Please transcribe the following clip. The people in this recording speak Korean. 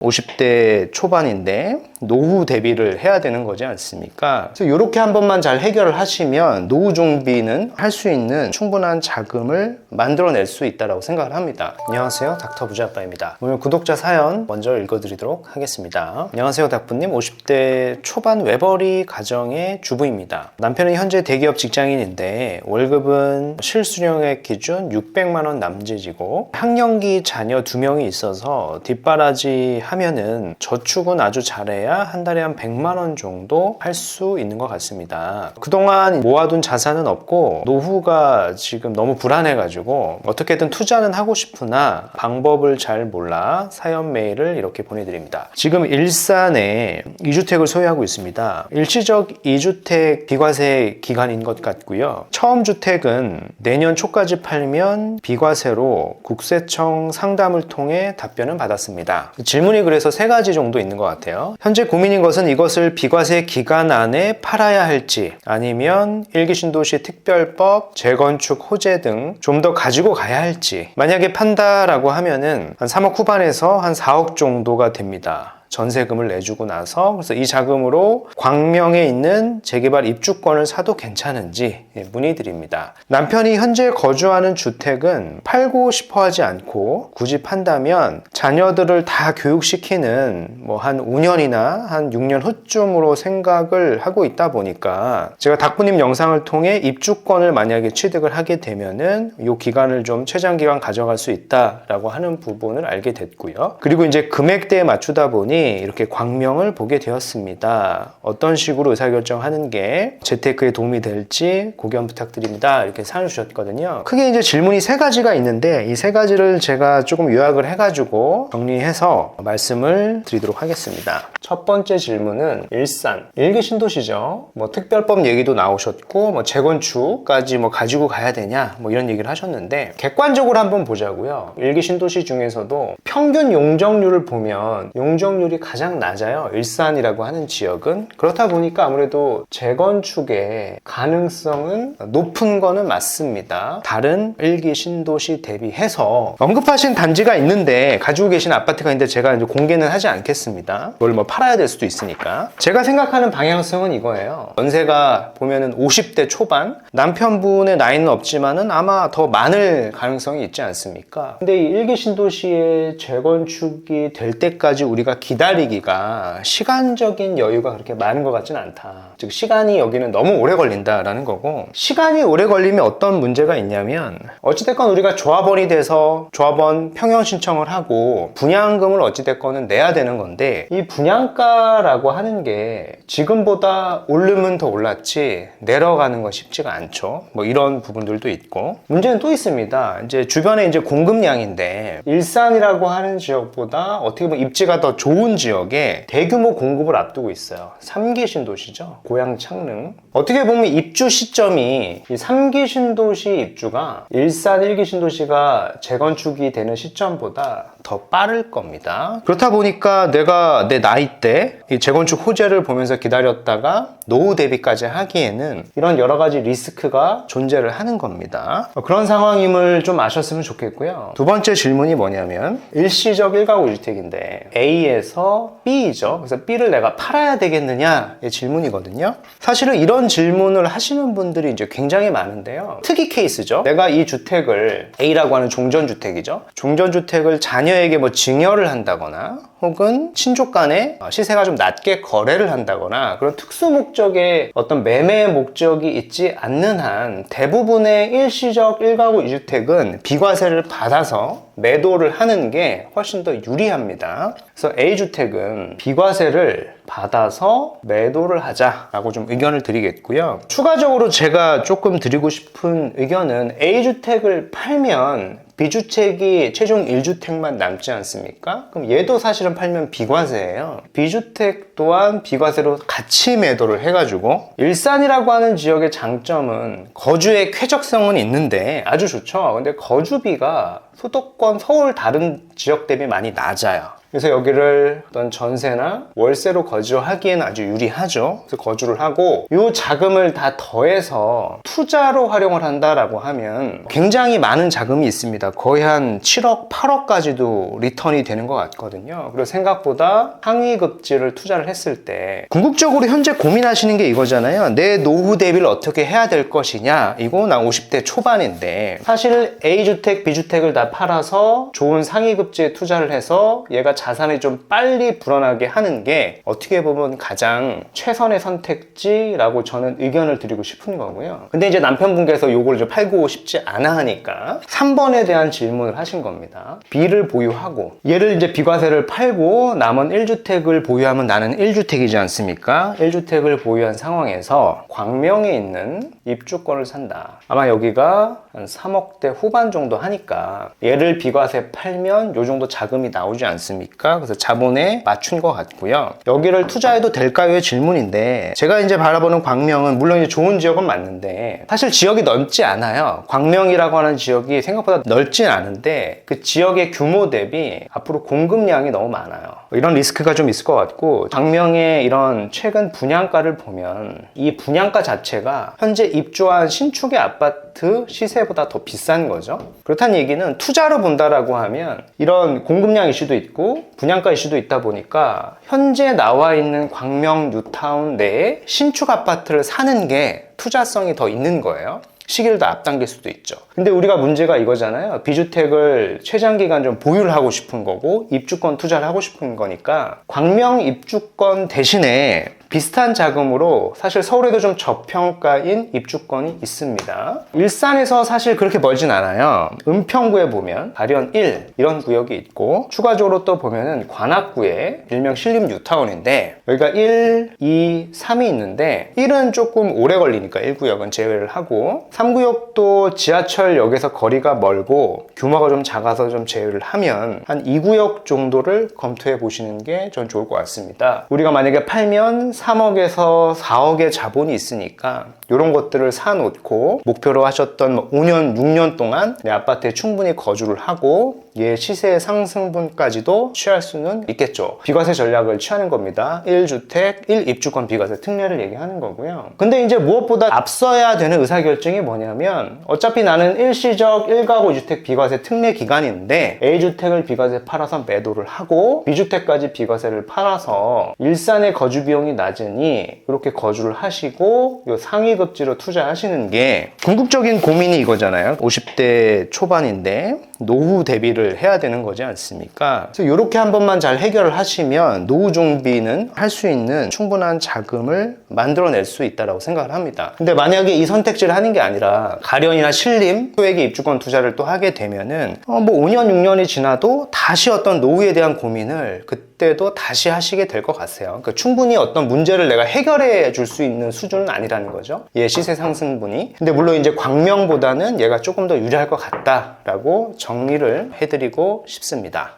50대 초반인데 노후 대비를 해야 되는 거지 않습니까? 그래서 이렇게 한 번만 잘 해결을 하시면 노후 준비는 할 수 있는 충분한 자금을 만들어낼 수 있다고 생각을 합니다. 안녕하세요, 닥터 부자아빠입니다. 오늘 구독자 사연 먼저 읽어드리도록 하겠습니다. 안녕하세요, 닥부님. 50대 초반 외벌이 가정의 주부입니다. 남편은 현재 대기업 직장인인데 월급은 실수령액 기준 600만 원 남짓이고 학령기 자녀 2명이 있어서 뒷바라지 하면은 저축은 아주 잘해야 한 달에 한 100만 원 정도 할 수 있는 것 같습니다. 그동안 모아둔 자산은 없고 노후가 지금 너무 불안해가지고 어떻게든 투자는 하고 싶으나 방법을 잘 몰라 사연 메일을 이렇게 보내드립니다. 지금 일산에 2주택을 소유하고 있습니다. 일시적 2주택 비과세 기간인 것 같고요. 처음 주택은 내년 초까지 팔면 비과세로 국세청 상담을 통해 답변을 받았습니다. 질문이 그래서 3가지 정도 있는 것 같아요. 현재 고민인 것은 이것을 비과세 기간 안에 팔아야 할지 아니면 일기신도시 특별법, 재건축 호재 등 좀 더 가지고 가야 할지. 만약에 판다라고 하면은 한 3억 후반에서 한 4억 정도가 됩니다. 전세금을 내주고 나서. 그래서 이 자금으로 광명에 있는 재개발 입주권을 사도 괜찮은지 문의드립니다. 남편이 현재 거주하는 주택은 팔고 싶어 하지 않고 굳이 판다면 자녀들을 다 교육시키는 뭐 한 5년이나 한 6년 후쯤으로 생각을 하고 있다 보니까 제가 닥부님 영상을 통해 입주권을 만약에 취득을 하게 되면은 이 기간을 좀 최장 기간 가져갈 수 있다라고 하는 부분을 알게 됐고요. 그리고 이제 금액대에 맞추다 보니 이렇게 광명을 보게 되었습니다. 어떤 식으로 의사결정하는 게 재테크에 도움이 될지 고견 부탁드립니다. 이렇게 사연 주셨거든요. 크게 이제 질문이 3가지가 있는데 이 3가지를 제가 조금 요약을 해가지고 정리해서 말씀을 드리도록 하겠습니다. 첫 번째 질문은 일산, 일기신도시죠. 뭐 특별법 얘기도 나오셨고 뭐 재건축까지 뭐 가지고 가야 되냐 뭐 이런 얘기를 하셨는데 객관적으로 한번 보자고요. 일기신도시 중에서도 평균 용적률을 보면 용적률이 가장 낮아요. 일산이라고 하는 지역은. 그렇다 보니까 아무래도 재건축의 가능성은 높은 거는 맞습니다. 다른 일기 신도시 대비해서 언급하신 단지가 있는데 가지고 계신 아파트가 있는데 제가 이제 공개는 하지 않겠습니다. 그걸 뭐 팔아야 될 수도 있으니까. 제가 생각하는 방향성은 이거예요. 연세가 보면은 50대 초반, 남편분의 나이는 없지만은 아마 더 많을 가능성이 있지 않습니까? 근데 이 일기 신도시의 재건축이 될 때까지 우리가 기다리기가 시간적인 여유가 그렇게 많은 것 같지는 않다. 즉 시간이 여기는 너무 오래 걸린다라는 거고, 시간이 오래 걸리면 어떤 문제가 있냐면 어찌됐건 우리가 조합원이 돼서 조합원 평형 신청을 하고 분양금을 어찌됐건은 내야 되는 건데 이 분양가라고 하는 게 지금보다 오르면 더 올랐지 내려가는 건 쉽지가 않죠. 뭐 이런 부분들도 있고 문제는 또 있습니다. 이제 주변에 이제 공급량인데 일산이라고 하는 지역보다 어떻게 보면 입지가 더 좋은 지역에 대규모 공급을 앞두고 있어요. 3기 신도시죠. 고양 창릉. 어떻게 보면 입주 시점이 이 3기 신도시 입주가 일산 1기 신도시가 재건축이 되는 시점보다 더 빠를 겁니다. 그렇다 보니까 내가 내 나이 때 이 재건축 호재를 보면서 기다렸다가 노후 대비까지 하기에는 이런 여러 가지 리스크가 존재를 하는 겁니다. 그런 상황임을 좀 아셨으면 좋겠고요. 두 번째 질문이 뭐냐면 일시적 1가구 1주택인데 A에서 B이죠. 그래서 B를 내가 팔아야 되겠느냐의 질문이거든요. 사실은 이런 질문을 하시는 분들이 이제 굉장히 많은데요. 특이 케이스죠. 내가 이 주택을 A라고 하는 종전주택이죠. 종전주택을 자녀에게 뭐 증여를 한다거나 혹은 친족 간에 시세가 좀 낮게 거래를 한다거나 그런 특수 목적의 어떤 매매 목적이 있지 않는 한 대부분의 일시적 1가구 2주택은 비과세를 받아서 매도를 하는 게 훨씬 더 유리합니다. 그래서 A주택은 비과세를 받아서 매도를 하자라고 좀 의견을 드리겠고요. 추가적으로 제가 조금 드리고 싶은 의견은 A주택을 팔면 B주택이 최종 1주택만 남지 않습니까? 그럼 얘도 사실은 팔면 비과세예요. B주택 또한 비과세로 같이 매도를 해가지고 일산이라고 하는 지역의 장점은 거주의 쾌적성은 있는데 아주 좋죠. 근데 거주비가 수도권 서울 다른 지역 대비 많이 낮아요. 그래서 여기를 어떤 전세나 월세로 거주하기에는 아주 유리하죠. 그래서 거주를 하고 이 자금을 다 더해서 투자로 활용을 한다라고 하면 굉장히 많은 자금이 있습니다. 거의 한 7억, 8억까지도 리턴이 되는 것 같거든요. 그리고 생각보다 상위급지를 투자를 했을 때 궁극적으로 현재 고민하시는 게 이거잖아요. 내 노후 대비를 어떻게 해야 될 것이냐. 이거 나 50대 초반인데 사실 A주택, B주택을 다 팔아서 좋은 상위급지에 투자를 해서 얘가 자산이 좀 빨리 불어나게 하는 게 어떻게 보면 가장 최선의 선택지라고 저는 의견을 드리고 싶은 거고요. 근데 이제 남편분께서 이걸 좀 팔고 싶지 않아 하니까 3번에 대한 질문을 하신 겁니다. B를 보유하고 얘를 이제 비과세를 팔고 남은 1주택을 보유하면 나는 1주택이지 않습니까? 1주택을 보유한 상황에서 광명에 있는 입주권을 산다. 아마 여기가 한 3억대 후반 정도 하니까 얘를 비과세 팔면 요 정도 자금이 나오지 않습니까? 그래서 자본에 맞춘 것 같고요. 여기를 투자해도 될까요의 질문인데 제가 이제 바라보는 광명은 물론 이제 좋은 지역은 맞는데 사실 지역이 넓지 않아요. 광명이라고 하는 지역이 생각보다 넓진 않은데 그 지역의 규모 대비 앞으로 공급량이 너무 많아요. 이런 리스크가 좀 있을 것 같고 광명의 이런 최근 분양가를 보면 이 분양가 자체가 현재 입주한 신축의 아파트 시세보다 더 비싼 거죠. 그렇다는 얘기는 투자로 본다라고 하면 이런 공급량 이슈도 있고 분양가 이슈도 있다 보니까 현재 나와 있는 광명 뉴타운 내에 신축 아파트를 사는 게 투자성이 더 있는 거예요. 시기를 더 앞당길 수도 있죠. 근데 우리가 문제가 이거잖아요. 비주택을 최장기간 좀 보유를 하고 싶은 거고 입주권 투자를 하고 싶은 거니까 광명 입주권 대신에 비슷한 자금으로 사실 서울에도 좀 저평가인 입주권이 있습니다. 일산에서 사실 그렇게 멀진 않아요. 은평구에 보면 가련 1 이런 구역이 있고 추가적으로 또 보면은 관악구에 일명 신림 뉴타운인데 여기가 1, 2, 3이 있는데 1은 조금 오래 걸리니까 1구역은 제외를 하고 3구역도 지하철역에서 거리가 멀고 규모가 좀 작아서 좀 제외를 하면 한 2구역 정도를 검토해 보시는 게 전 좋을 것 같습니다. 우리가 만약에 팔면 3억에서 4억의 자본이 있으니까 이런 것들을 사놓고 목표로 하셨던 5년, 6년 동안 내 아파트에 충분히 거주를 하고 얘 시세 상승분까지도 취할 수는 있겠죠. 비과세 전략을 취하는 겁니다. 1주택, 1입주권 비과세 특례를 얘기하는 거고요. 근데 이제 무엇보다 앞서야 되는 의사결정이 뭐냐면 어차피 나는 일시적 1가구 2주택 비과세 특례 기간인데 A주택을 비과세 팔아서 매도를 하고 B주택까지 비과세를 팔아서 일산의 거주 비용이 낮으니 이렇게 거주를 하시고 요 상위급지로 투자하시는 게 궁극적인 고민이 이거잖아요. 50대 초반인데 노후 대비를 해야 되는 거지 않습니까? 그래서 이렇게 한 번만 잘 해결을 하시면 노후 종비는 할 수 있는 충분한 자금을 만들어낼 수 있다고 생각을 합니다. 근데 만약에 이 선택지를 하는 게 아니라 가련이나 신림, 소액의 입주권 투자를 또 하게 되면은 뭐 5년, 6년이 지나도 다시 어떤 노후에 대한 고민을 그때도 다시 하시게 될 것 같아요. 그러니까 충분히 어떤 문제를 내가 해결해 줄 수 있는 수준은 아니라는 거죠. 얘 시세 상승분이. 근데 물론 이제 광명보다는 얘가 조금 더 유리할 것 같다라고 정리를 해드리고 싶습니다.